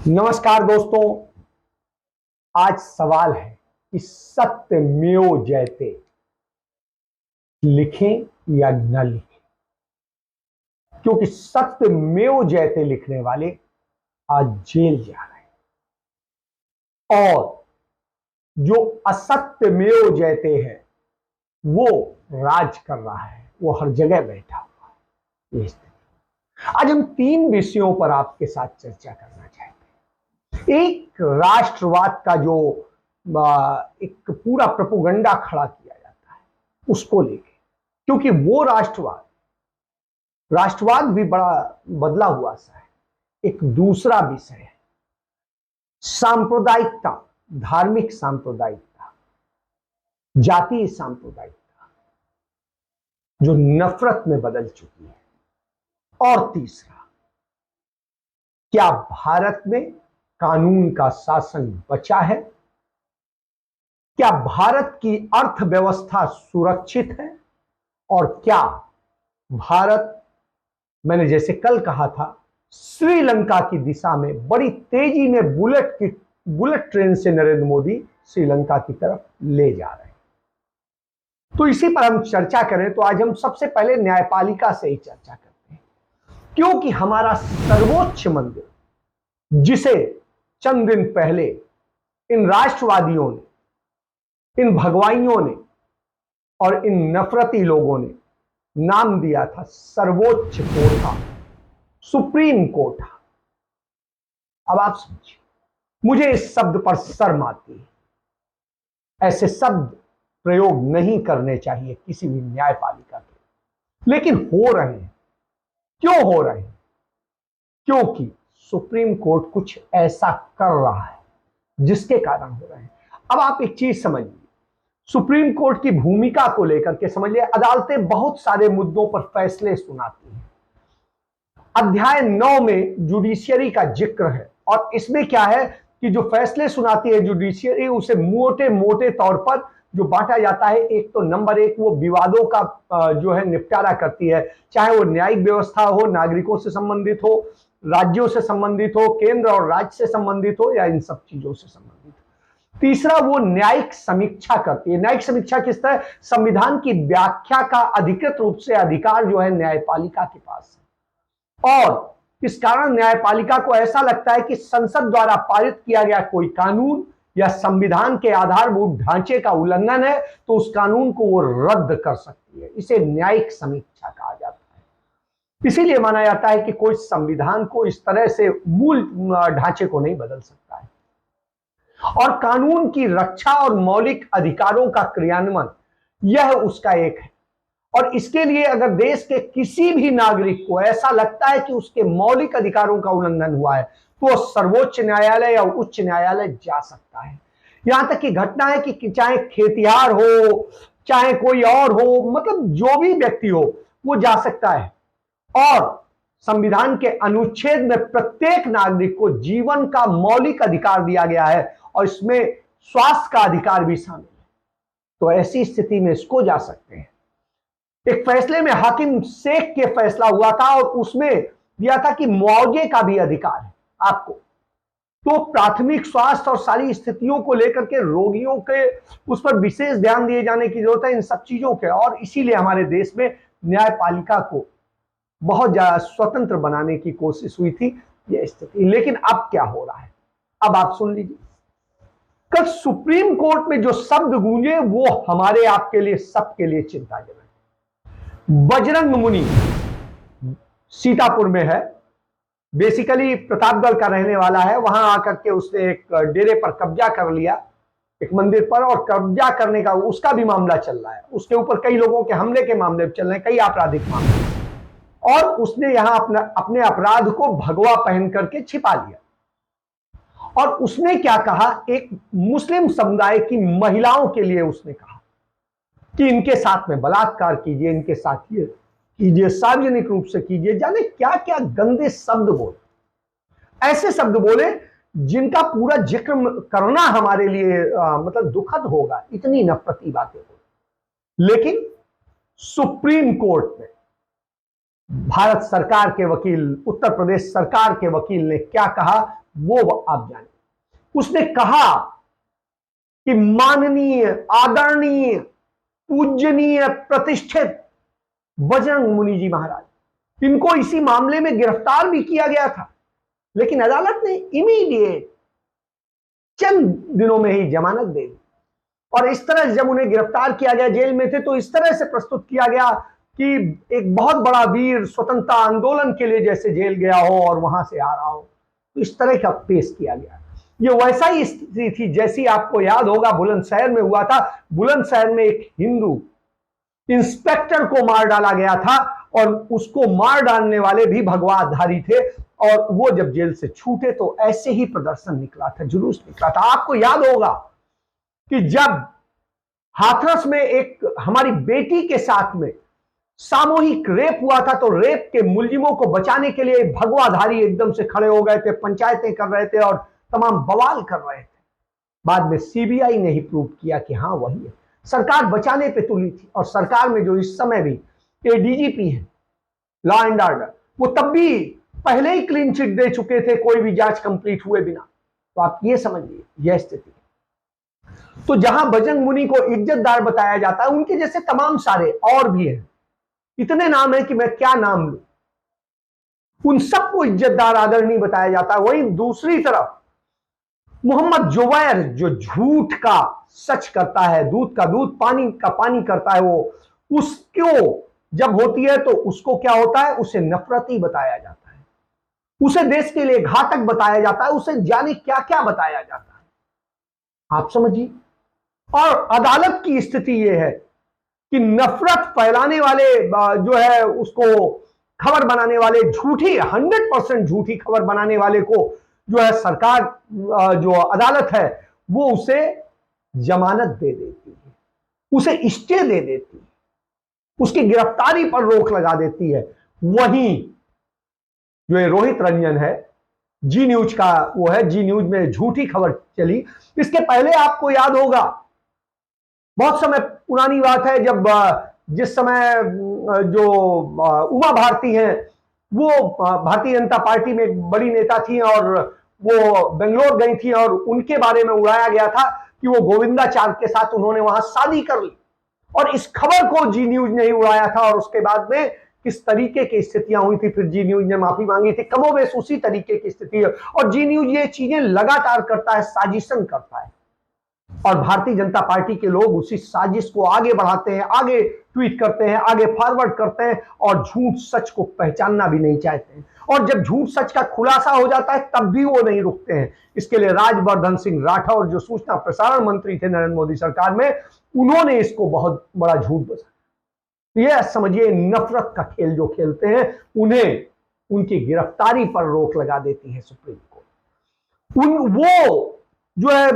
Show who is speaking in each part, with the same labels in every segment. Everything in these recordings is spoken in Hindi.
Speaker 1: नमस्कार दोस्तों। आज सवाल है कि सत्यमेव जयते लिखें या न लिखें, क्योंकि सत्यमेव जयते लिखने वाले आज जेल जा रहे हैं और जो असत्यमेव जयते है वो राज कर रहा है, वो हर जगह बैठा हुआ है। आज हम 3 विषयों पर आपके साथ चर्चा करना चाहते हैं। एक, राष्ट्रवाद का जो एक पूरा प्रोपेगेंडा खड़ा किया जाता है उसको लेके, क्योंकि वो राष्ट्रवाद भी बड़ा बदला हुआ सा है। एक दूसरा विषय है सांप्रदायिकता, धार्मिक सांप्रदायिकता, जातीय सांप्रदायिकता जो नफरत में बदल चुकी है। और तीसरा, क्या भारत में कानून का शासन बचा है? क्या भारत की अर्थव्यवस्था सुरक्षित है? और क्या भारत, मैंने जैसे कल कहा था, श्रीलंका की दिशा में बड़ी तेजी में बुलेट ट्रेन से नरेंद्र मोदी श्रीलंका की तरफ ले जा रहे हैं। तो इसी पर हम चर्चा करें तो आज हम सबसे पहले न्यायपालिका से ही चर्चा करते हैं, क्योंकि हमारा सर्वोच्च मंदिर, जिसे चंद दिन पहले इन राष्ट्रवादियों ने, इन भगवाइयों ने और इन नफरती लोगों ने नाम दिया था सर्वोच्च कोठा, सुप्रीम कोर्ट। अब आप समझिए, मुझे इस शब्द पर शर्म आती है। ऐसे शब्द प्रयोग नहीं करने चाहिए किसी भी न्यायपालिका के, लेकिन हो रहे हैं। क्यों हो रहे हैं? क्योंकि सुप्रीम कोर्ट कुछ ऐसा कर रहा है जिसके कारण हो रहे हैं। अब आप एक चीज समझिए, सुप्रीम कोर्ट की भूमिका को लेकर के समझिए, अदालतें बहुत सारे मुद्दों पर फैसले सुनाती हैं। अध्याय 9 में जुडिशियरी का जिक्र है और इसमें क्या है कि जो फैसले सुनाती है जुडिशियरी, उसे मोटे मोटे तौर पर जो बांटा जाता है, एक तो नंबर 1 वो विवादों का जो है निपटारा करती है, चाहे वो न्यायिक व्यवस्था हो, नागरिकों से संबंधित हो, राज्यों से संबंधित हो, केंद्र और राज्य से संबंधित हो, या इन सब चीजों से संबंधित हो। तीसरा, वो न्यायिक समीक्षा करती है। न्यायिक समीक्षा किस तरह? संविधान की व्याख्या का अधिकृत रूप से अधिकार जो है न्यायपालिका के पास है, और इस कारण न्यायपालिका को ऐसा लगता है कि संसद द्वारा पारित किया गया कोई कानून या संविधान के आधारभूत ढांचे का उल्लंघन है तो उस कानून को वो रद्द कर सकती है। इसे न्यायिक समीक्षा कहा जाता है। इसीलिए माना जाता है कि कोई संविधान को इस तरह से मूल ढांचे को नहीं बदल सकता है, और कानून की रक्षा और मौलिक अधिकारों का क्रियान्वयन यह उसका एक है। और इसके लिए अगर देश के किसी भी नागरिक को ऐसा लगता है कि उसके मौलिक अधिकारों का उल्लंघन हुआ है तो सर्वोच्च न्यायालय या उच्च न्यायालय जा सकता है। यहां तक की घटना है कि चाहे खेतिहार हो, चाहे कोई और हो, मतलब जो भी व्यक्ति हो, वो जा सकता है। और संविधान के अनुच्छेद में प्रत्येक नागरिक को जीवन का मौलिक अधिकार दिया गया है और इसमें स्वास्थ्य का अधिकार भी शामिल है। तो ऐसी स्थिति में इसको जा सकते हैं। एक फैसले में हाकिम शेख के फैसला हुआ था और उसमें दिया था कि मुआवजे का भी अधिकार है आपको। तो प्राथमिक स्वास्थ्य और सारी स्थितियों को लेकर के रोगियों के उस पर विशेष ध्यान दिए जाने की जरूरत है, इन सब चीजों के। और इसीलिए हमारे देश में न्यायपालिका को बहुत ज्यादा स्वतंत्र बनाने की कोशिश हुई थी यह स्थिति। लेकिन अब क्या हो रहा है, अब आप सुन लीजिए। कल सुप्रीम कोर्ट में जो शब्द गूंजे वो हमारे आपके लिए, सबके लिए चिंताजनक। बजरंग मुनि सीतापुर में है, बेसिकली प्रतापगढ़ का रहने वाला है। वहां आकर के उसने एक डेरे पर कब्जा कर लिया, एक मंदिर पर, और कब्जा करने का उसका भी मामला चल रहा है। उसके ऊपर कई लोगों के हमले के मामले चल रहे हैं, कई आपराधिक मामले, और उसने यहां अपने अपराध को भगवा पहन करके छिपा लिया। और उसने क्या कहा, एक मुस्लिम समुदाय की महिलाओं के लिए उसने कहा कि इनके साथ में बलात्कार कीजिए, इनके साथ ये कीजिए, सार्वजनिक रूप से कीजिए। जाने क्या क्या गंदे शब्द बोले, ऐसे शब्द बोले जिनका पूरा जिक्र करना हमारे लिए मतलब दुखद होगा, इतनी नफरती बातें बोले। लेकिन सुप्रीम कोर्ट में भारत सरकार के वकील, उत्तर प्रदेश सरकार के वकील ने क्या कहा, वो आप जाने। उसने कहा कि माननीय, आदरणीय, पूजनीय, प्रतिष्ठित बजरंग मुनि जी महाराज, इनको इसी मामले में गिरफ्तार भी किया गया था, लेकिन अदालत ने इमीडिएट चंद दिनों में ही जमानत दे दी। और इस तरह जब उन्हें गिरफ्तार किया गया, जेल में थे, तो इस तरह से प्रस्तुत किया गया कि एक बहुत बड़ा वीर स्वतंत्रता आंदोलन के लिए जैसे जेल गया हो और वहां से आ रहा हो, तो इस तरह का पेश किया गया। ये वैसा ही स्थिति थी जैसी आपको याद होगा बुलंदशहर में हुआ था। बुलंदशहर में एक हिंदू इंस्पेक्टर को मार डाला गया था और उसको मार डालने वाले भी भगवाधारी थे, और वो जब जेल से छूटे तो ऐसे ही प्रदर्शन निकला था, जुलूस निकला था। आपको याद होगा कि जब हाथरस में एक हमारी बेटी के साथ में सामूहिक रेप हुआ था, तो रेप के मुलजिमों को बचाने के लिए भगवाधारी एकदम से खड़े हो गए थे, पंचायतें कर रहे थे और तमाम बवाल कर रहे थे। बाद में सीबीआई ने ही प्रूव किया कि हाँ वही है। सरकार बचाने पे तुली थी, और सरकार में जो इस समय भी एडीजीपी है लॉ एंड ऑर्डर, वो तब भी पहले ही क्लीन चिट दे चुके थे, कोई भी जांच कंप्लीट हुए बिना। तो आप ये समझिए यह स्थिति। तो जहां बजरंग मुनि को इज्जतदार बताया जाता है, उनके जैसे तमाम सारे और भी हैं, इतने नाम है कि मैं क्या नाम लूं, उन सबको इज्जतदार आदरणीय बताया जाता है। वहीं दूसरी तरफ मोहम्मद जुबैर जो झूठ का सच करता है, दूध का दूध पानी का पानी करता है, वो उसको जब होती है तो उसको क्या होता है, उसे नफरती बताया जाता है, उसे देश के लिए घातक बताया जाता है, उसे जाने क्या क्या बताया जाता है। आप समझिए। और अदालत की स्थिति यह है कि नफरत फैलाने वाले जो है, उसको खबर बनाने वाले, झूठी 100% झूठी खबर बनाने वाले को जो है सरकार, जो अदालत है, वो उसे जमानत दे देती है, उसे स्टे दे देती है, उसकी गिरफ्तारी पर रोक लगा देती है। वहीं जो ये रोहित रंजन है, जी न्यूज का वो है, जी न्यूज में झूठी खबर चली। इसके पहले आपको याद होगा, बहुत समय पुरानी बात है, जब जिस समय जो उमा भारती हैं, वो भारतीय जनता पार्टी में एक बड़ी नेता थी और वो बेंगलोर गई थी, और उनके बारे में उड़ाया गया था कि वो गोविंदाचार्य के साथ उन्होंने वहां शादी कर ली, और इस खबर को जी न्यूज ने ही उड़ाया था। और उसके बाद में किस तरीके की स्थितियां हुई थी, फिर जी न्यूज ने माफी मांगी थी, कमोबेश उसी तरीके की स्थिति है। और जी न्यूज ये चीजें लगातार करता है, साजिशन करता है, और भारतीय जनता पार्टी के लोग उसी साजिश को आगे बढ़ाते हैं, आगे ट्वीट करते हैं, आगे फॉरवर्ड करते हैं, और झूठ सच को पहचानना भी नहीं चाहते हैं। और जब झूठ सच का खुलासा हो जाता है तब भी वो नहीं रुकते हैं। इसके लिए राज्यवर्धन सिंह राठौर, जो सूचना प्रसारण मंत्री थे नरेंद्र मोदी सरकार में, उन्होंने इसको बहुत बड़ा झूठ बताया। ये समझिए नफरत का खेल जो खेलते हैं, उन्हें उनकी गिरफ्तारी पर रोक लगा देती है सुप्रीम कोर्ट। वो जो है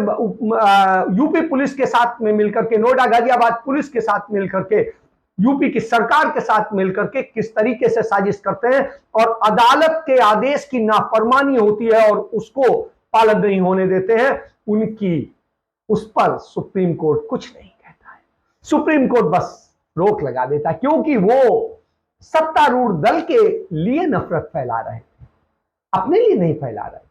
Speaker 1: यूपी पुलिस के साथ में मिलकर के, नोएडा गाजियाबाद पुलिस के साथ मिलकर के, यूपी की सरकार के साथ मिलकर के किस तरीके से साजिश करते हैं, और अदालत के आदेश की नाफरमानी होती है और उसको पालन नहीं होने देते हैं, उनकी उस पर सुप्रीम कोर्ट कुछ नहीं कहता है। सुप्रीम कोर्ट बस रोक लगा देता है, क्योंकि वो सत्तारूढ़ दल के लिए नफरत फैला रहे थे, अपने लिए नहीं फैला रहे थे,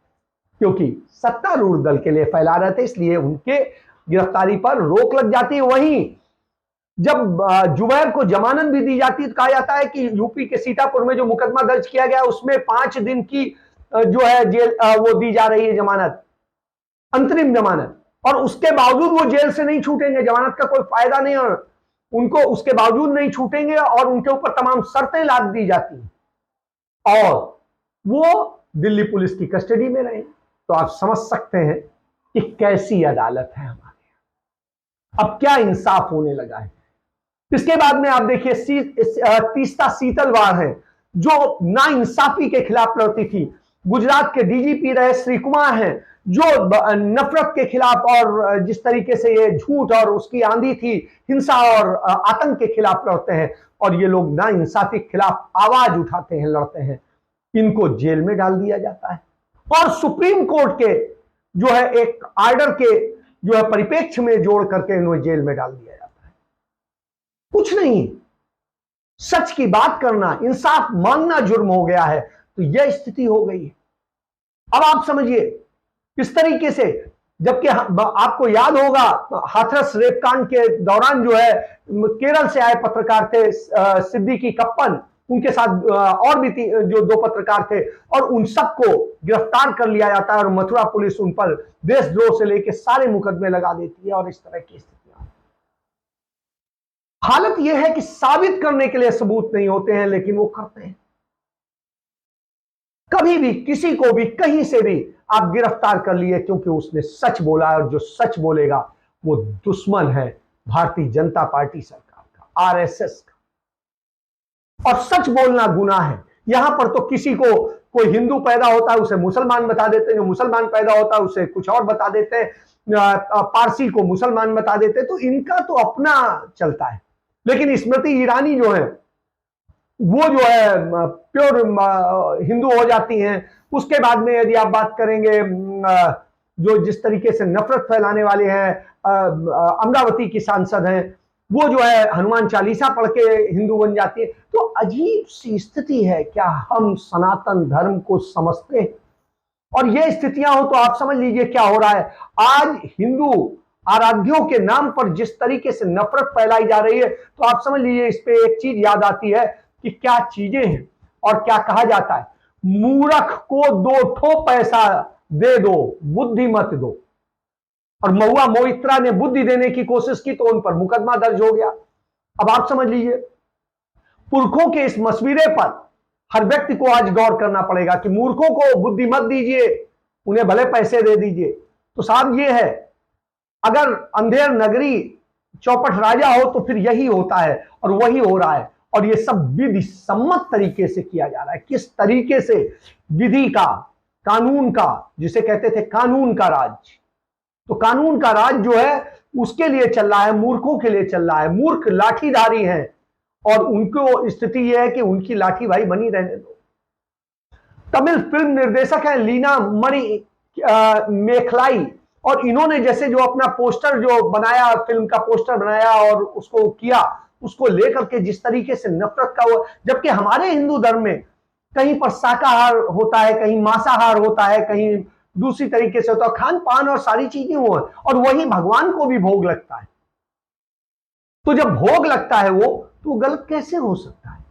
Speaker 1: क्योंकि सत्तारूढ़ दल के लिए फैला रहे थे, इसलिए उनके गिरफ्तारी पर रोक लग जाती है। वहीं जब जुबैर को जमानत भी दी जाती है, तो कहा जाता है कि यूपी के सीतापुर में जो मुकदमा दर्ज किया गया उसमें 5 दिन की जो है जेल वो दी जा रही है जमानत, अंतरिम जमानत, और उसके बावजूद वो जेल से नहीं छूटेंगे। जमानत का कोई फायदा नहीं, और उनको उसके बावजूद नहीं छूटेंगे, और उनके ऊपर तमाम शर्तें लाद दी जाती हैं, और वो दिल्ली पुलिस की कस्टडी में रहे। तो आप समझ सकते हैं कि कैसी अदालत है हमारे यहाँ। अब क्या इंसाफ होने लगा है। इसके बाद में आप देखिए तीस्ता सीतलवाड़ है, जो नाइंसाफी के खिलाफ लड़ती थी। गुजरात के डीजीपी रहे श्री कुमार हैं, जो नफरत के खिलाफ और जिस तरीके से ये झूठ और उसकी आंधी थी, हिंसा और आतंक के खिलाफ लड़ते हैं, और ये लोग नाइंसाफी के खिलाफ आवाज उठाते हैं, लड़ते हैं, इनको जेल में डाल दिया जाता है। और सुप्रीम कोर्ट के जो है एक ऑर्डर के जो है परिप्रेक्ष्य में जोड़ करके इन्हें जेल में डाल दिया जाता है। कुछ नहीं, सच की बात करना, इंसाफ मांगना जुर्म हो गया है। तो यह स्थिति हो गई है। अब आप समझिए किस तरीके से, जबकि आपको याद होगा हाथरस रेपकांड के दौरान जो है केरल से आए पत्रकार थे सिद्दीकी कप्पन, उनके साथ और भी जो दो पत्रकार थे, और उन सबको गिरफ्तार कर लिया जाता है और मथुरा पुलिस उन पर देशद्रोह से लेकर सारे मुकदमे लगा देती है। और इस तरह की स्थितियां, हालत यह है कि साबित करने के लिए सबूत नहीं होते हैं, लेकिन वो करते हैं। कभी भी किसी को भी कहीं से भी आप गिरफ्तार कर लिए क्योंकि उसने सच बोला है, और जो सच बोलेगा वो दुश्मन है भारतीय जनता पार्टी सरकार का, आरएसएस का। और सच बोलना गुनाह है। यहां पर तो किसी को, कोई हिंदू पैदा होता है उसे मुसलमान बता देते हैं, जो मुसलमान पैदा होता है उसे कुछ और बता देते हैं, पारसी को मुसलमान बता देते हैं। तो इनका तो अपना चलता है। लेकिन स्मृति ईरानी जो है वो जो है प्योर हिंदू हो जाती हैं। उसके बाद में यदि आप बात करेंगे जो जिस तरीके से नफरत फैलाने वाले हैं, अमरावती की सांसद हैं, वो जो है हनुमान चालीसा पढ़ के हिंदू बन जाती है। तो अजीब सी स्थिति है। क्या हम सनातन धर्म को समझते हैं? और ये स्थितियां हो तो आप समझ लीजिए क्या हो रहा है। आज हिंदू आराध्यों के नाम पर जिस तरीके से नफरत फैलाई जा रही है, तो आप समझ लीजिए इस पे एक चीज याद आती है कि क्या चीजें हैं और क्या कहा जाता है, मूर्ख को 2 ठो पैसा दे दो, बुद्धि मत दो। और महुआ मोइत्रा ने बुद्धि देने की कोशिश की तो उन पर मुकदमा दर्ज हो गया। अब आप समझ लीजिए, पुरखों के इस मशविरे पर हर व्यक्ति को आज गौर करना पड़ेगा कि मूर्खों को बुद्धि मत दीजिए, उन्हें भले पैसे दे दीजिए। तो साहब ये है, अगर अंधेर नगरी चौपट राजा हो तो फिर यही होता है और वही हो रहा है। और ये सब विधि सम्मत तरीके से किया जा रहा है। किस तरीके से विधि का, कानून का, जिसे कहते थे कानून का राज, तो कानून का राज जो है उसके लिए चल रहा है, मूर्खों के लिए चल रहा है। मूर्ख लाठीधारी हैं और उनको स्थिति यह है कि उनकी लाठी भाई बनी रहने दो। तमिल फिल्म निर्देशक है लीना मणि मेखलाई, और इन्होंने जैसे जो अपना पोस्टर जो बनाया, फिल्म का पोस्टर बनाया और उसको किया, उसको लेकर के जिस तरीके से नफरत का हुआ, जबकि हमारे हिंदू धर्म में कहीं पर शाकाहार होता है, कहीं मांसाहार होता है, कहीं दूसरी तरीके से होता है, खान पान और सारी चीजें वो है, और वही भगवान को भी भोग लगता है। तो जब भोग लगता है वो, तो गलत कैसे हो सकता है?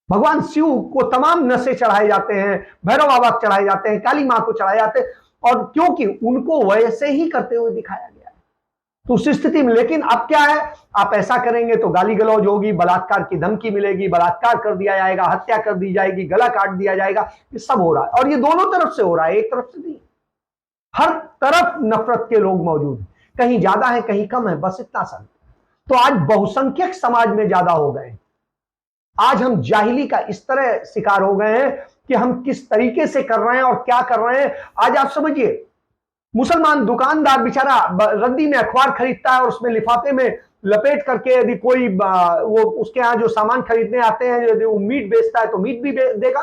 Speaker 1: भगवान शिव को तमाम नशे चढ़ाए जाते हैं, भैरव बाबा चढ़ाए जाते हैं, काली मां को चढ़ाए जाते हैं, और क्योंकि उनको वैसे ही करते हुए दिखाया गया है। तो उस स्थिति में, लेकिन अब क्या है, आप ऐसा करेंगे तो गाली गलौज होगी, बलात्कार की धमकी मिलेगी, बलात्कार कर दिया जाएगा, हत्या कर दी जाएगी, गला काट दिया जाएगा। ये सब हो रहा है, और ये दोनों तरफ से हो रहा है, एक तरफ से नहीं। हर तरफ नफरत के लोग मौजूद हैं, कहीं ज्यादा है कहीं कम है, बस इतना सा। तो आज बहुसंख्यक समाज में ज्यादा हो गए। आज हम जाहिली का इस तरह शिकार हो गए हैं कि हम किस तरीके से कर रहे हैं और क्या कर रहे हैं। आज आप समझिए, मुसलमान दुकानदार बेचारा रद्दी में अखबार खरीदता है और उसमें लिफाफे में लपेट करके, यदि कोई वो उसके यहां जो सामान खरीदने आते हैं, यदि वो मीट बेचता है तो मीट भी देगा।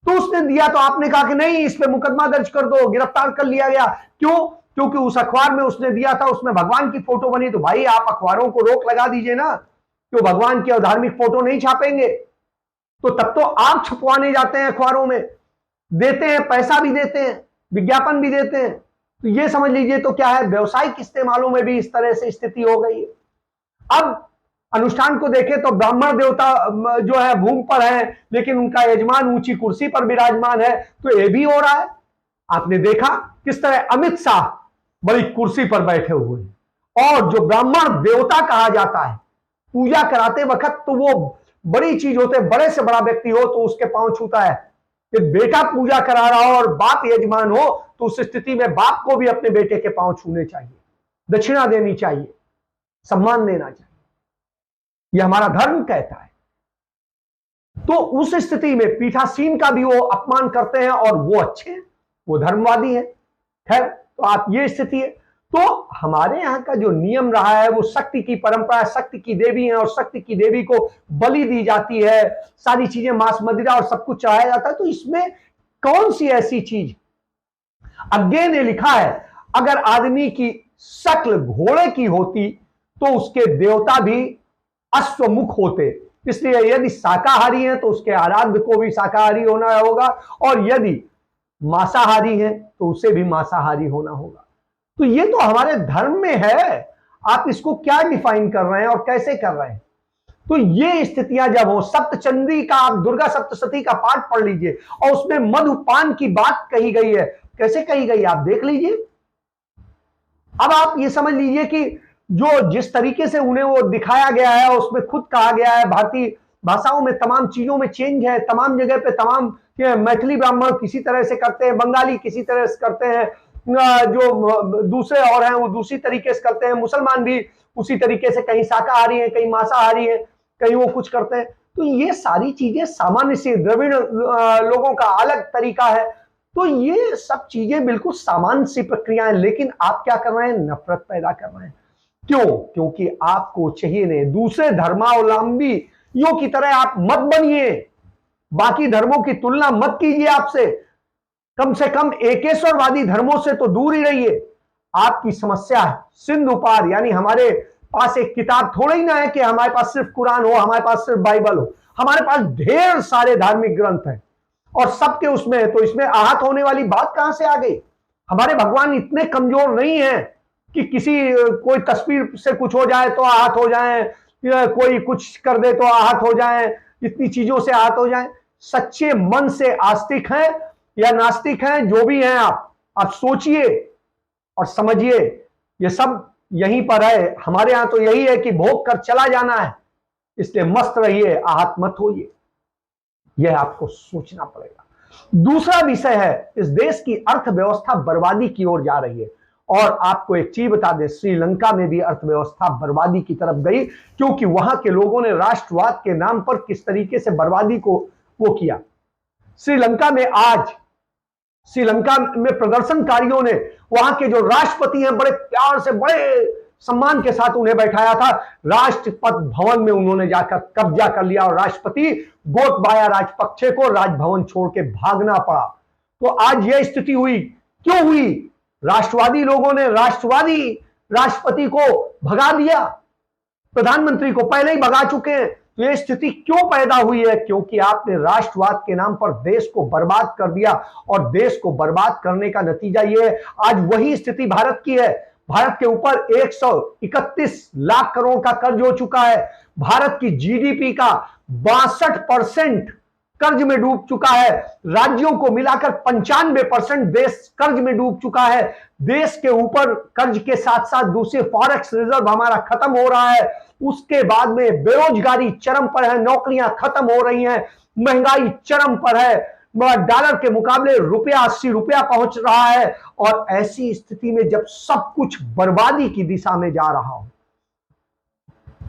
Speaker 1: तो उसने दिया तो आपने कहा कि नहीं, इस पे मुकदमा दर्ज कर दो, गिरफ्तार कर लिया गया। क्यों? क्योंकि उस अखबार में उसने दिया था, उसमें भगवान की फोटो बनी। तो भाई आप अखबारों को रोक लगा दीजिए ना, क्यों भगवान की और धार्मिक फोटो नहीं छापेंगे? तो तब तो आप छपवाने जाते हैं अखबारों में, देते हैं, पैसा भी देते हैं, विज्ञापन भी देते हैं। तो ये समझ लीजिए तो क्या है, व्यवसायिक इस्तेमालों में भी इस तरह से स्थिति हो गई है। अब अनुष्ठान को देखें तो ब्राह्मण देवता जो है भूमि पर है, लेकिन उनका यजमान ऊंची कुर्सी पर विराजमान है। तो ये भी हो रहा है। आपने देखा किस तरह अमित शाह बड़ी कुर्सी पर बैठे हुए हैं, और जो ब्राह्मण देवता कहा जाता है, पूजा कराते वक्त तो वो बड़ी चीज होते, बड़े से बड़ा व्यक्ति हो तो उसके पांव छूता है। कि बेटा पूजा करा रहा हो और बाप यजमान हो, तो उस स्थिति में बाप को भी अपने बेटे के पांव छूने चाहिए, दक्षिणा देनी चाहिए, सम्मान देना चाहिए। यह हमारा धर्म कहता है। तो उस स्थिति में पीठासीन का भी वो अपमान करते हैं, और वो अच्छे हैं, वो धर्मवादी हैं। खैर, तो आप ये स्थिति है। तो हमारे यहाँ का जो नियम रहा है, वो शक्ति की परंपरा, शक्ति की देवी है, और शक्ति की देवी को बलि दी जाती है, सारी चीजें, मांस मदिरा और सब कुछ चढ़ाया जाता है। तो इसमें कौन सी ऐसी चीज? अज्ञे ने लिखा है, अगर आदमी की शक्ल घोड़े की होती तो उसके देवता भी अश्वमुख होते। इसलिए यदि शाकाहारी है तो उसके आराध्य को भी शाकाहारी होना होगा, और यदि मांसाहारी है तो उसे भी मांसाहारी होना होगा। तो ये तो हमारे धर्म में है, आप इसको क्या डिफाइन कर रहे हैं और कैसे कर रहे हैं? तो ये स्थितियां जब हो, सप्तचंदी का आप दुर्गा सप्तशती का पाठ पढ़ लीजिए और उसमें मधुपान की बात कही गई है, कैसे कही गई आप देख लीजिए। अब आप ये समझ लीजिए कि जो जिस तरीके से उन्हें वो दिखाया गया है, उसमें खुद कहा गया है भारतीय भाषाओं में तमाम चीजों में चेंज है, तमाम जगह पे तमाम मैथिली ब्राह्मण किसी तरह से करते हैं, बंगाली किसी तरह से करते हैं, जो दूसरे और हैं वो दूसरी तरीके से करते हैं, मुसलमान भी उसी तरीके से, कहीं शाकाहारी है, कहीं मांसाहारी है, कहीं वो कुछ करते हैं। तो ये सारी चीजें सामान्य सी, द्रविड़ लोगों का अलग तरीका है। तो ये सब चीजें बिल्कुल सामान्य सी प्रक्रियाएं, लेकिन आप क्या कर रहे हैं? नफरत पैदा कर रहे हैं। क्यों? क्योंकि आपको चाहिए नहीं, दूसरे धर्मावलंबियों की तरह आप मत बनिए, बाकी धर्मों की तुलना मत कीजिए आपसे, कम से कम एकेश्वरवादी धर्मों से तो दूर ही रहिए। आपकी समस्या है सिंधु पार, यानी हमारे पास एक किताब थोड़ा ही ना है कि हमारे पास सिर्फ कुरान हो, हमारे पास सिर्फ बाइबल हो, हमारे पास ढेर सारे धार्मिक ग्रंथ हैं और सबके उसमें है। तो इसमें आहत होने वाली बात कहां से आ गई? हमारे भगवान इतने कमजोर नहीं है कि किसी कोई तस्वीर से कुछ हो जाए तो आहत हो जाए, कोई कुछ कर दे तो आहत हो जाए, इतनी चीजों से आहत हो जाए। सच्चे मन से आस्तिक हैं या नास्तिक हैं, जो भी हैं, आप सोचिए और समझिए, ये सब यहीं पर है। हमारे यहां तो यही है कि भोग कर चला जाना है, इसलिए मस्त रहिए, आहत मत होइए। यह आपको सोचना पड़ेगा। दूसरा विषय है, इस देश की अर्थव्यवस्था बर्बादी की ओर जा रही है। और आपको एक चीज बता दें, श्रीलंका में भी अर्थव्यवस्था बर्बादी की तरफ गई, क्योंकि वहां के लोगों ने राष्ट्रवाद के नाम पर किस तरीके से बर्बादी को वो किया। श्रीलंका में आज, श्रीलंका में प्रदर्शनकारियों ने वहां के जो राष्ट्रपति हैं, बड़े प्यार से, बड़े सम्मान के साथ उन्हें बैठाया था। राष्ट्रपति भवन में उन्होंने जाकर कब्जा कर लिया और राष्ट्रपति गोटबाया राजपक्षे को राजभवन छोड़ के भागना पड़ा। तो आज यह स्थिति हुई, क्यों हुई? राष्ट्रवादी लोगों ने राष्ट्रवादी राष्ट्रपति को भगा दिया, प्रधानमंत्री को पहले ही भगा चुके हैं। तो यह स्थिति क्यों पैदा हुई है? क्योंकि आपने राष्ट्रवाद के नाम पर देश को बर्बाद कर दिया, और देश को बर्बाद करने का नतीजा यह है, आज वही स्थिति भारत की है। भारत के ऊपर 131 लाख करोड़ का कर्ज हो चुका है। भारत की जीडीपी का 62% कर्ज में डूब चुका है। राज्यों को मिलाकर 95% देश कर्ज में डूब चुका है। देश के ऊपर कर्ज के साथ साथ दूसरे फॉरेक्स रिजर्व हमारा खत्म हो रहा है। उसके बाद में बेरोजगारी चरम पर है, नौकरियां खत्म हो रही हैं, महंगाई चरम पर है, डॉलर के मुकाबले रुपया 80 रुपया पहुंच रहा है। और ऐसी स्थिति में जब सब कुछ बर्बादी की दिशा में जा रहा हो,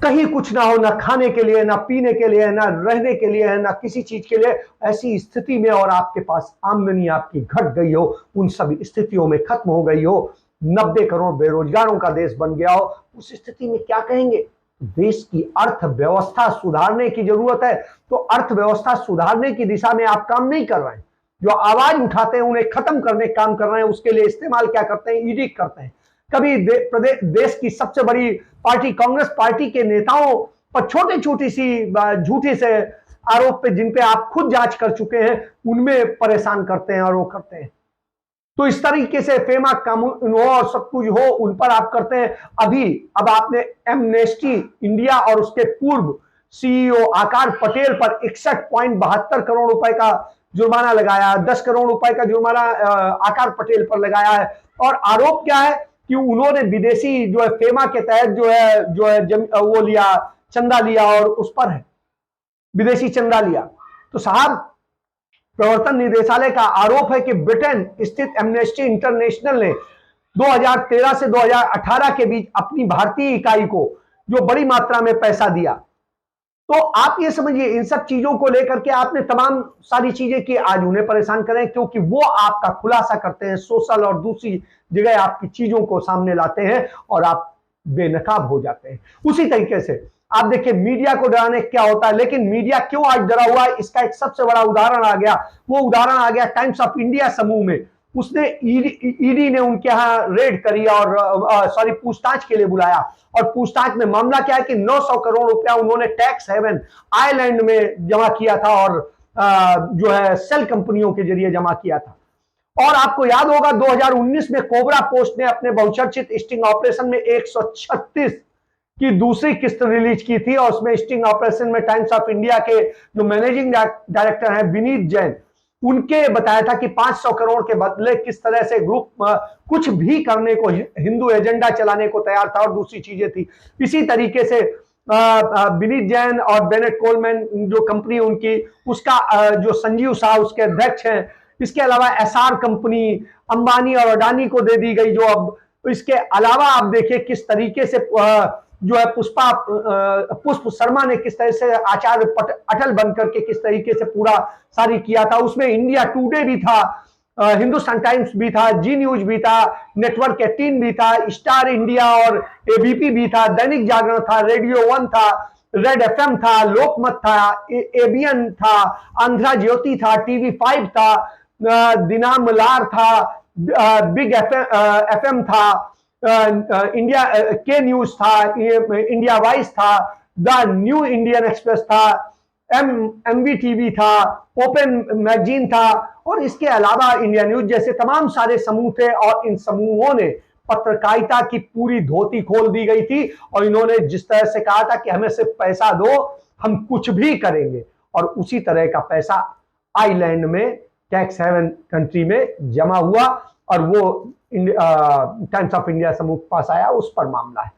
Speaker 1: कहीं कुछ ना हो, ना खाने के लिए, ना पीने के लिए, ना रहने के लिए, ना किसी चीज के लिए, ऐसी स्थिति में, और आपके पास आमदनी आपकी घट गई हो, उन सभी स्थितियों में खत्म हो गई हो, 90 करोड़ बेरोजगारों का देश बन गया हो, उस स्थिति में क्या कहेंगे? देश की अर्थव्यवस्था सुधारने की जरूरत है। तो अर्थव्यवस्था सुधारने की दिशा में आप काम नहीं कर रहे हैं। जो आवाज उठाते हैं उन्हें खत्म करने का काम कर रहे हैं, उसके लिए इस्तेमाल क्या करते हैं? ईडी करते हैं। कभी देश की सबसे बड़ी पार्टी कांग्रेस पार्टी के नेताओं पर छोटी छोटी सी झूठी से आरोप पे, जिन पे आप खुद जांच कर चुके हैं, उनमें परेशान करते हैं और वो करते हैं। तो इस तरीके से फेमा कानून हो और सब कुछ हो, उन पर आप करते हैं। अब आपने एमनेस्टी इंडिया और उसके पूर्व सीईओ आकार पटेल पर 61.72 करोड़ रुपए का जुर्माना लगाया, 10 करोड़ रुपए का जुर्माना आकार पटेल पर लगाया है। और आरोप क्या है कि उन्होंने विदेशी जो है फेमा के तहत जो है वो लिया, चंदा लिया, और उस पर है विदेशी चंदा लिया। तो साहब, प्रवर्तन निदेशालय का आरोप है कि ब्रिटेन स्थित एमनेस्टी इंटरनेशनल ने 2013 से 2018 के बीच अपनी भारतीय इकाई को जो बड़ी मात्रा में पैसा दिया। तो आप ये समझिए, इन सब चीजों को लेकर के आपने तमाम सारी चीजें की, आज उन्हें परेशान करें, क्योंकि वो आपका खुलासा करते हैं, सोशल और दूसरी जगह आपकी चीजों को सामने लाते हैं और आप बेनकाब हो जाते हैं। उसी तरीके से आप देखिए, मीडिया को डराने क्या होता है, लेकिन मीडिया क्यों आज डरा हुआ है, इसका एक सबसे बड़ा उदाहरण आ गया। वो उदाहरण आ गया टाइम्स ऑफ इंडिया समूह में। उसने ईडी ने उनके यहां रेड करी और पूछताछ के लिए बुलाया, और पूछताछ में मामला क्या है कि 900 करोड़ रुपया उन्होंने टैक्स हेवन आयरलैंड में जमा किया था, और जो है सेल कंपनियों के जरिए जमा किया था। और आपको याद होगा 2019 में कोबरा पोस्ट ने अपने बहुचर्चित स्टिंग ऑपरेशन में 136 की दूसरी किस्त रिलीज की थी और उसमें स्टिंग ऑपरेशन में टाइम्स ऑफ इंडिया के जो मैनेजिंग डायरेक्टर हैं विनीत जैन, उनके बताया था कि 500 करोड़ के बदले किस तरह से ग्रुप कुछ भी करने को, हिंदू एजेंडा चलाने को तैयार था और दूसरी चीजें थी। इसी तरीके से विनीत जैन और बेनेट कोलमैन जो कंपनी उनकी, उसका जो संजीव शाह उसके अध्यक्ष हैं। इसके अलावा एसआर कंपनी अंबानी और अडानी को दे दी गई। जो अब इसके अलावा आप देखिए किस तरीके से जो है पुष्प शर्मा ने किस तरह से आचार्य अटल बनकर के किस तरीके से पूरा सारी किया था। उसमें इंडिया टुडे भी था, हिंदुस्तान टाइम्स भी था, जी न्यूज भी था, नेटवर्क 18 भी था, स्टार इंडिया और एबीपी भी था, दैनिक जागरण था, रेडियो वन था, रेड एफएम था, लोकमत था, एबीएन था, आंध्रा ज्योति था, टीवी 5 था, दिनामलार था, बिग एफएम था, इंडिया के न्यूज था, इंडिया वाइज था, द न्यू इंडियन एक्सप्रेस था, एमवी टीवी था, ओपन मैगजीन था और इसके अलावा इंडिया न्यूज जैसे तमाम सारे समूह थे। और इन समूहों ने पत्रकारिता की पूरी धोती खोल दी गई थी और इन्होंने जिस तरह से कहा था कि हमें सिर्फ पैसा दो, हम कुछ भी करेंगे, और उसी तरह का पैसा आइलैंड में टैक्स हेवन कंट्री में जमा हुआ और वो टाइम्स ऑफ इंडिया समूह के पास आया, उस पर मामला है।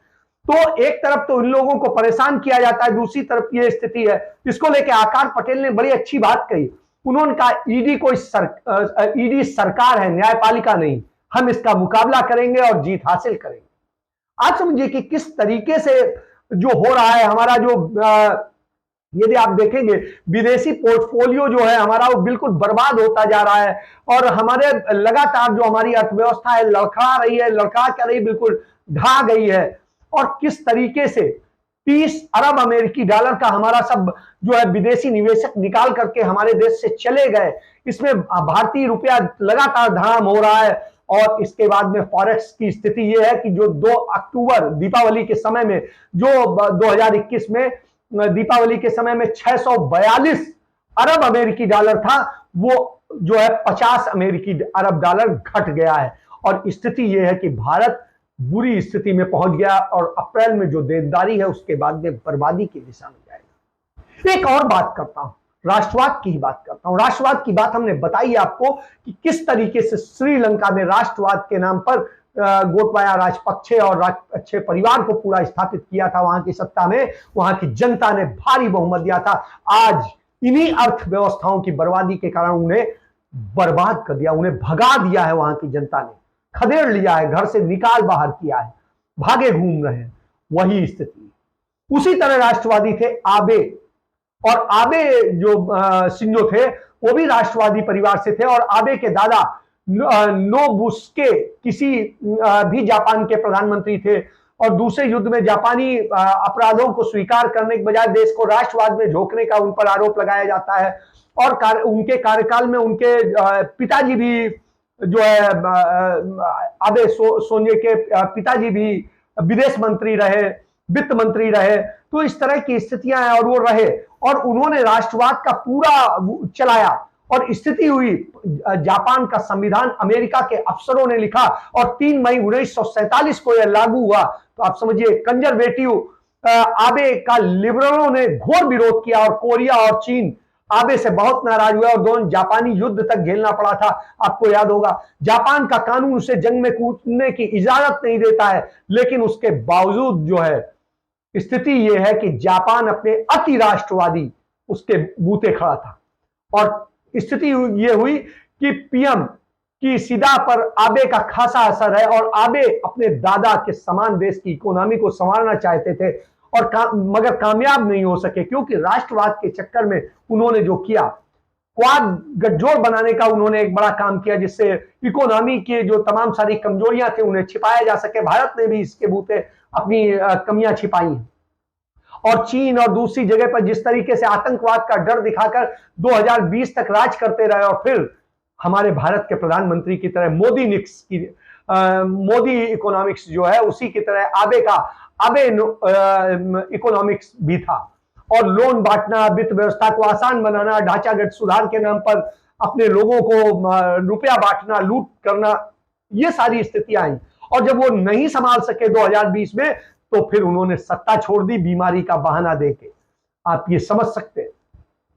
Speaker 1: तो एक तरफ तो इन लोगों को परेशान किया जाता है, दूसरी तरफ ये स्थिति है। इसको लेकर आकार पटेल ने बड़ी अच्छी बात कही। उन्होंने कहा ईडी कोई ईडी सरकार है, न्यायपालिका नहीं, हम इसका मुकाबला करेंगे और जीत हासिल करेंगे। आप समझिए कि किस तरीके से जो हो रहा है हमारा, जो यदि आप देखेंगे विदेशी पोर्टफोलियो जो है हमारा वो बिल्कुल बर्बाद होता जा रहा है और हमारे लगातार जो हमारी अर्थव्यवस्था है लड़खड़ा रही है, लड़खड़ा कर रही, बिल्कुल ढा गई है। और किस तरीके से 30 अरब अमेरिकी डॉलर का हमारा सब जो है विदेशी निवेशक निकाल करके हमारे देश से चले गए। इसमें भारतीय रुपया लगातार धड़ाम हो रहा है। और इसके बाद में फॉरेक्स की स्थिति यह है कि जो 2 अक्टूबर दीपावली के समय में, जो 2021 में दीपावली के समय में 642 अरब अमेरिकी डॉलर था, वो जो है 50 अमेरिकी अरब डॉलर घट गया है। और स्थिति यह है कि भारत बुरी स्थिति में पहुंच गया और अप्रैल में जो देनदारी है उसके बाद में बर्बादी की दिशा में जाएगा। एक और बात करता हूं, राष्ट्रवाद की ही बात करता हूं। राष्ट्रवाद की बात हमने बताई आपको कि किस तरीके से श्रीलंका में राष्ट्रवाद के नाम पर गोटबाया राजपक्षे और राजपक्षे परिवार को पूरा स्थापित किया था वहां की सत्ता में। वहां की जनता ने भारी बहुमत दिया था। आज इन्हीं अर्थव्यवस्थाओं की बर्बादी के कारण उन्हें बर्बाद कर दिया, उन्हें भगा दिया है। वहां की जनता ने खदेड़ लिया है, घर से निकाल बाहर किया है, भागे घूम रहे हैं। वही स्थिति। उसी तरह राष्ट्रवादी थे आबे, और आबे जो शिंजो थे वो भी राष्ट्रवादी परिवार से थे। और आबे के दादा नोबुस्के किसी भी जापान के प्रधानमंत्री थे और दूसरे युद्ध में जापानी अपराधों को स्वीकार करने के बजाय देश को राष्ट्रवाद में झोंकने का उन पर आरोप लगाया जाता है। और उनके कार्यकाल में उनके पिताजी भी जो है आबे सोंजे के पिताजी भी विदेश मंत्री रहे, वित्त मंत्री रहे। तो इस तरह की स्थितियां हैं और वो रहे और उन्होंने राष्ट्रवाद का पूरा चलाया। और स्थिति हुई, जापान का संविधान अमेरिका के अफसरों ने लिखा और 3 मई 1947 को यह लागू हुआ। तो आप समझिए कंजर्वेटिव आबे का लिबरलों ने घोर विरोध किया और कोरिया और चीन आबे से बहुत नाराज हुआ और दोनों जापानी युद्ध तक झेलना पड़ा था। आपको याद होगा जापान का कानून उसे जंग में कूदने की इजाजत नहीं देता है, लेकिन उसके बावजूद जो है स्थिति यह है कि जापान अपने अति राष्ट्रवादी उसके बूते खड़ा था। और स्थिति यह हुई कि पीएम की सीधा पर आबे का खासा असर है और आबे अपने दादा के समान देश की इकोनॉमी को संवारना चाहते थे और मगर कामयाब नहीं हो सके, क्योंकि राष्ट्रवाद के चक्कर में उन्होंने जो किया, क्वाड गठजोड़ बनाने का उन्होंने एक बड़ा काम किया जिससे इकोनॉमी के जो तमाम सारी कमजोरियां थी उन्हें छिपाया जा सके। भारत ने भी इसके बूते अपनी कमियां छिपाई हैं। और चीन और दूसरी जगह पर जिस तरीके से आतंकवाद का डर दिखाकर 2020 तक राज करते रहे और फिर हमारे भारत के प्रधानमंत्री की तरह मोदी इकोनॉमिक्स जो है उसी की तरह आबे इकोनॉमिक्स भी था। और लोन बांटना, वित्त व्यवस्था को आसान बनाना, ढांचागत सुधार के नाम पर अपने लोगों को रुपया बांटना, लूट करना, ये सारी स्थितियां आई। और जब वो नहीं संभाल सके 2020 में, तो फिर उन्होंने सत्ता छोड़ दी बीमारी का बहाना देके। आप ये समझ सकते हैं,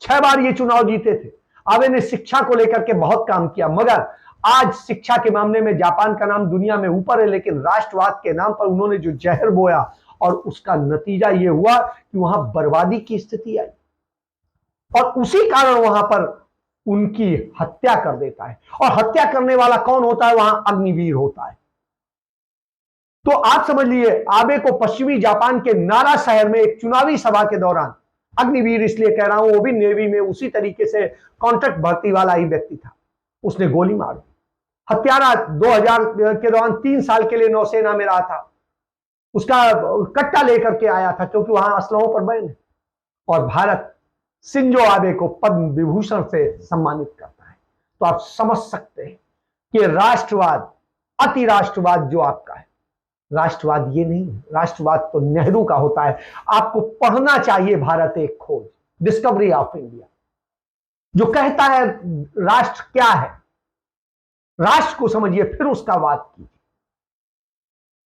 Speaker 1: 6 बार ये चुनाव जीते थे। आबे ने शिक्षा को लेकर के बहुत काम किया, मगर आज शिक्षा के मामले में जापान का नाम दुनिया में ऊपर है, लेकिन राष्ट्रवाद के नाम पर उन्होंने जो जहर बोया, और उसका नतीजा यह हुआ कि वहां बर्बादी की स्थिति आई, और उसी कारण वहां पर उनकी हत्या कर देता है। और हत्या करने वाला कौन होता है? वहां अग्निवीर होता है। तो आप समझ लिए, आबे को पश्चिमी जापान के नारा शहर में एक चुनावी सभा के दौरान, अग्निवीर इसलिए कह रहा हूं, वो भी नेवी में उसी तरीके से कॉन्ट्रैक्ट भर्ती वाला ही व्यक्ति था, उसने गोली मार दी। हत्यारा 2000 के दौरान 3 साल के लिए नौसेना में रहा था, उसका कट्टा लेकर के आया था, क्योंकि वहां असलहों पर बैन है। और भारत शिंजो आबे को पद्म विभूषण से सम्मानित करता है। तो आप समझ सकते हैं कि राष्ट्रवाद, अति राष्ट्रवाद जो आपका है, राष्ट्रवाद ये नहीं है। राष्ट्रवाद तो नेहरू का होता है। आपको पढ़ना चाहिए भारत एक खोज, डिस्कवरी ऑफ इंडिया, जो कहता है राष्ट्र क्या है। राष्ट्र को समझिए, फिर उसका वाद कीजिए।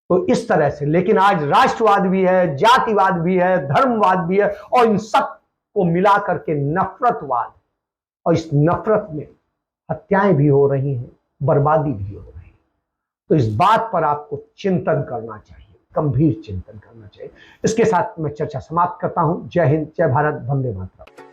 Speaker 1: तो इस तरह से, लेकिन आज राष्ट्रवाद भी है, जातिवाद भी है, धर्मवाद भी है, और इन सब को मिला करके नफरतवाद, और इस नफरत में हत्याएं भी हो रही हैं, बर्बादी भी हो रही है। तो इस बात पर आपको चिंतन करना चाहिए, गंभीर चिंतन करना चाहिए। इसके साथ मैं चर्चा समाप्त करता हूं। जय हिंद, जय भारत, वंदे मातरम।